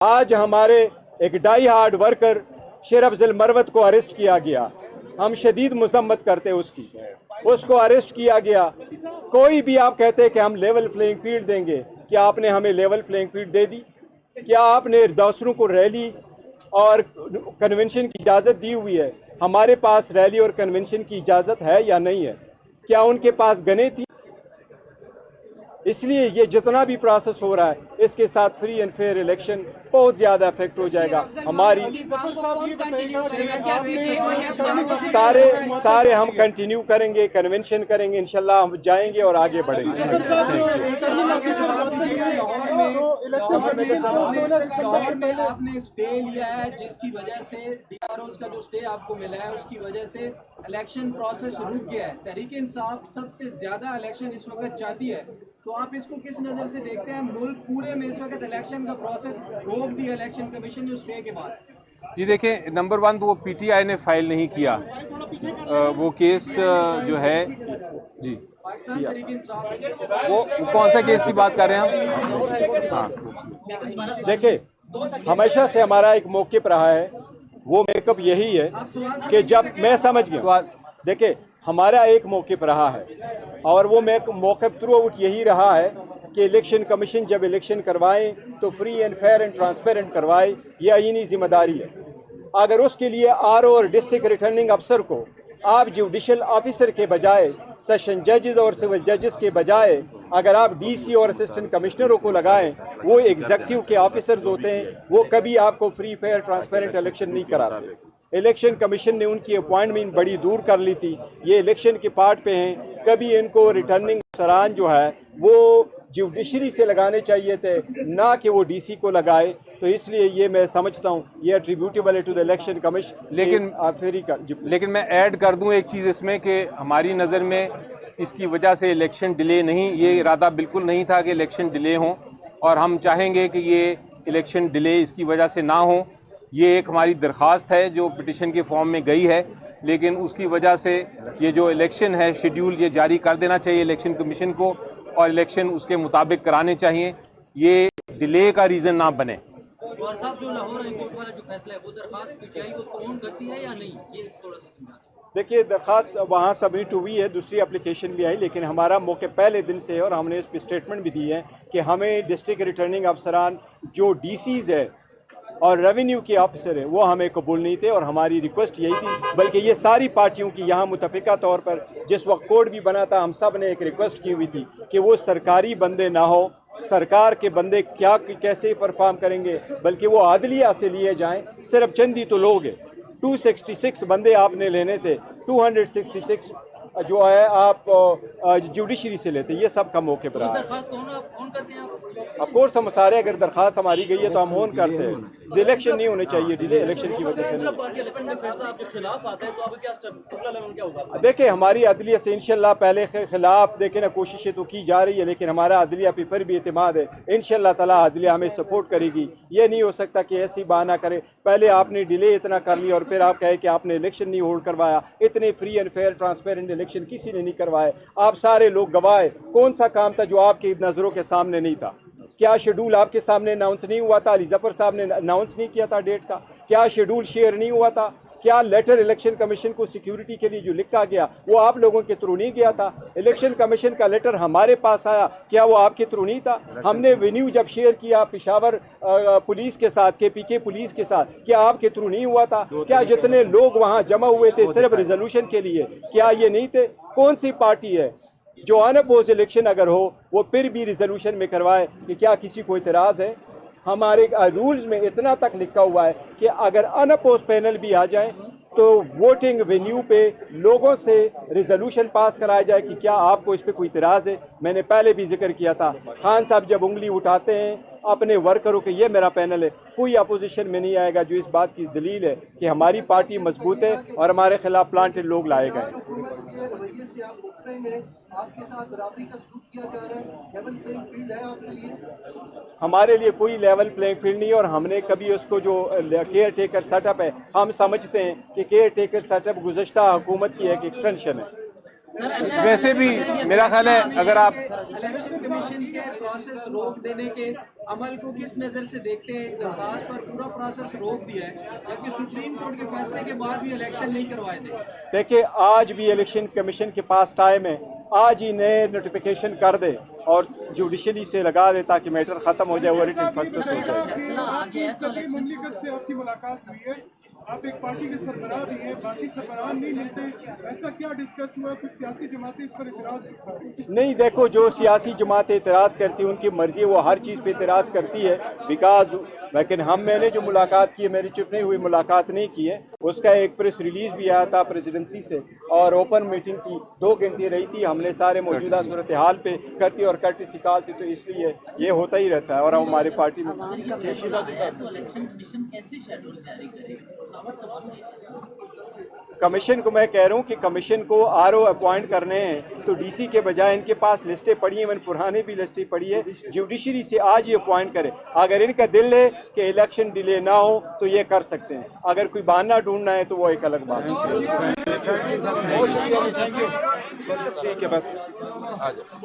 आज हमारे एक डाई हार्ड वर्कर शेर अफजल मरवत को अरेस्ट किया गया। हम शदीद मजम्मत करते उसकी, उसको अरेस्ट किया गया। कोई भी आप कहते हैं कि हम लेवल प्लेइंग फील्ड देंगे, क्या आपने हमें लेवल प्लेइंग फील्ड दे दी? क्या आपने दूसरों को रैली और कन्वेंशन की इजाज़त दी हुई है? हमारे पास रैली और कन्वेंशन की इजाज़त है या नहीं है? क्या उनके पास गने थी? इसलिए ये जितना भी प्रोसेस हो रहा है, इसके साथ फ्री एंड फेयर इलेक्शन बहुत ज़्यादा इफेक्ट हो जाएगा। हमारी सारे हम कंटिन्यू करेंगे, कन्वेंशन करेंगे, इंशाल्लाह हम जाएंगे और आगे बढ़ेंगे। आपने स्टे लिया है, जिसकी वजह से DROs का जो स्टे आपको मिला है उसकी वजह से इलेक्शन प्रोसेस रुक गया है। तहरीक इंसाफ सबसे ज्यादा इलेक्शन इस वक्त चाहती है, तो आप इसको किस नज़र से देखते हैं? मुल्क पूरे में इस वक्त इलेक्शन का प्रोसेस रोक दिया इलेक्शन कमीशन ने स्टे के बाद। जी देखें, नंबर वन तो वो PTI ने फाइल नहीं किया, वो केस जो है जी पाकिस्तान तहरीक इंसाफ वो कौन सा केस की बात कर रहे हैं हम? हाँ देखिए, हमेशा से हमारा एक मौक़िफ़ रहा है, वो मेकअप यही है कि जब मैं समझ गया, देखिए हमारा एक मौक़िफ़ रहा है और वो मौक़िफ़ थ्रू आउट यही रहा है कि इलेक्शन कमीशन जब इलेक्शन करवाएं तो free and fair and transparent करवाए, ये आईनी जिम्मेदारी है। अगर उसके लिए RO और डिस्ट्रिक्ट रिटर्निंग अफसर को आप जुडिशल ऑफिसर के बजाय, सेशन जजेस और सिविल जजेस के बजाय अगर आप DC और असिस्टेंट कमिश्नरों को लगाएं, वो एग्जीक्यूटिव के ऑफिसर्स होते हैं, वो कभी आपको फ्री फेयर ट्रांसपेरेंट इलेक्शन नहीं कराते। इलेक्शन कमीशन ने उनकी अपॉइंटमेंट बड़ी दूर कर ली थी, ये इलेक्शन के पार्ट पे हैं। कभी इनको रिटर्निंग अफसरान जो है वो जुडिशरी से लगाने चाहिए थे, ना कि वो DC को लगाए। तो इसलिए ये मैं समझता हूँ ये एट्रीब्यूटेबल है टू द इलेक्शन कमीशन। लेकिन मैं ऐड कर दूं एक चीज़ इसमें कि हमारी नज़र में इसकी वजह से इलेक्शन डिले नहीं, ये इरादा बिल्कुल नहीं था कि इलेक्शन डिले हों, और हम चाहेंगे कि ये इलेक्शन डिले इसकी वजह से ना हो। ये एक हमारी दरख्वास्त है जो पिटिशन के फॉर्म में गई है, लेकिन उसकी वजह से ये जो इलेक्शन है शेड्यूल ये जारी कर देना चाहिए इलेक्शन कमीशन को, और इलेक्शन उसके मुताबिक कराने चाहिए, ये डिले का रीज़न ना बने। और साहब, जो लाहौर हाई कोर्ट वाला जो फैसला है वो दरखास्त PTI को उसको ऑन करती है या नहीं, ये थोड़ा सा समझा। देखिए, दरख्वास्त वहाँ सबमिट हुई है, दूसरी एप्लीकेशन भी आई, लेकिन हमारा मौके पहले दिन से है और हमने इस पर स्टेटमेंट भी दी है कि हमें डिस्ट्रिक्ट रिटर्निंग अफसरान जो DCs है और रेवेन्यू के ऑफिसर है वो हमें कबूल नहीं थे, और हमारी रिक्वेस्ट यही थी, बल्कि ये सारी पार्टियों की यहाँ मुतफ़िका तौर पर जिस वक्त कोड भी बना था हम सब ने एक रिक्वेस्ट की हुई थी कि वो सरकारी बंदे ना हो, सरकार के बंदे क्या कैसे परफॉर्म करेंगे, बल्कि वो आदलिया से लिए जाएं। सिर्फ चंद ही तो लोग हैं, 266 बंदे आपने लेने थे, 266 जो है आप जुडिशरी से लेते, ये सब का मौके पर ऑफकोर्स हम सारे, अगर दरख्वास्त हमारी गई है तो हम ऑन करते हैं। इलेक्शन नहीं होने चाहिए डिले, इलेक्शन की वजह से नहीं। देखिए, हमारी अदलिया से इंशाल्लाह पहले खिलाफ देखे ना कोशिशें तो की जा रही है, लेकिन हमारा अदलिया पे फिर भी एतमाद है, इंशाल्लाह ताला अदलिया हमें सपोर्ट करेगी। ये नहीं हो सकता कि ऐसी बहाना करे, पहले आपने डिले इतना कर लिया और फिर आप कहे कि आपने इलेक्शन नहीं होल्ड करवाया। इतने free and fair transparent election किसी ने नहीं करवाए, आप सारे लोग गवाह। कौन सा काम था जो आपकी नज़रों के सामने नहीं था? क्या शेड्यूल आपके सामने अनाउंस नहीं हुआ था? अली जफर साहब ने अनाउंस नहीं किया था डेट का? क्या शेड्यूल शेयर नहीं हुआ था? क्या लेटर इलेक्शन कमीशन को सिक्योरिटी के लिए जो लिखा गया वो आप लोगों के थ्रू नहीं गया था? इलेक्शन कमीशन का लेटर हमारे पास आया, क्या वो आपके थ्रू नहीं था? हमने वेन्यू जब शेयर किया पेशावर पुलिस के साथ, KPK पुलिस के साथ, क्या आपके थ्रू नहीं हुआ था? क्या जितने लोग वहाँ जमा हुए थे सिर्फ रिजोल्यूशन के लिए, क्या ये नहीं थे? कौन सी पार्टी है जो अनअपोज इलेक्शन अगर हो वो फिर भी रिजोल्यूशन में करवाए? कि क्या किसी को इतराज़ है? हमारे रूल्स में इतना तक लिखा हुआ है कि अगर अनअपोज पैनल भी आ जाए तो वोटिंग वेन्यू पे लोगों से रिजोल्यूशन पास कराया जाए कि क्या आपको इस पर कोई इतराज़ है। मैंने पहले भी जिक्र किया था, खान साहब जब उंगली उठाते हैं अपने वर्करों के, ये मेरा पैनल है, कोई अपोजिशन में नहीं आएगा, जो इस बात की दलील है कि हमारी पार्टी मजबूत है और हमारे खिलाफ प्लांटेड लोग लाए गए। आपके साथ बराबरी का सलूक किया जा रहा है, लेवल प्लेइंग फील्ड है आपके लिए? हमारे लिए कोई लेवल प्लेइंग फील्ड नहीं, और हमने कभी उसको जो केयर टेकर सेटअप है, हम समझते हैं कि केयर टेकर सेटअप गुज़श्ता हुकूमत की एक एक्सटेंशन है। वैसे भी मेरा ख्याल है अगर आप इलेक्शन कमीशन के प्रोसेस रोक देने के अमल को किस नज़र से देखते हैं? दरखास्त पर पूरा प्रोसेस रोक दिया है, जबकि सुप्रीम कोर्ट के फैसले के बाद भी इलेक्शन नहीं करवाए थे। देखिए, आज भी इलेक्शन कमीशन के पास टाइम है, आज ही नए नोटिफिकेशन कर दे और जुडिशरी से लगा दे ताकि मैटर खत्म हो जाए, वो रिटन प्रोसेस हो जाए। मुमलिकत से आपकी मुलाकात हुई है, आप एक पार्टी के सरबराह भी हैं, बाकी सरबराह नहीं मिलते, ऐसा क्या डिस्कस हुआ? कुछ सियासी जमातें इस पर इतराज दिखा? नहीं, देखो, जो सियासी जमातें इतराज़ करती हैं उनकी मर्जी है, वो हर चीज़ पे इतराज़ करती है बिकॉज, लेकिन मैंने जो मुलाकात की है, मेरी चुप नहीं हुई, मुलाकात नहीं की है। उसका एक प्रेस रिलीज़ भी आया था प्रेसिडेंसी से और ओपन मीटिंग की 2 घंटे रही थी। हमने सारे मौजूदा सूरत हाल पे करती और कर्टिसी कॉल थी, तो इसलिए ये होता ही रहता है। और हमारी पार्टी में कमीशन को मैं कह रहा हूँ कि कमीशन को आरओ अपॉइंट करने हैं तो डीसी के बजाय इनके पास लिस्टें पड़ी हैं, मैंने पुरानी भी लिस्टें पड़ी है, जुडिशरी से आज ही अपॉइंट करे। अगर इनका दिल है कि इलेक्शन डिले ना हो तो ये कर सकते हैं, अगर कोई बहाना ढूंढना है तो वो एक अलग बात है। बहुत शुक्रिया, थैंक यू। ठीक है, बस आ जाओ।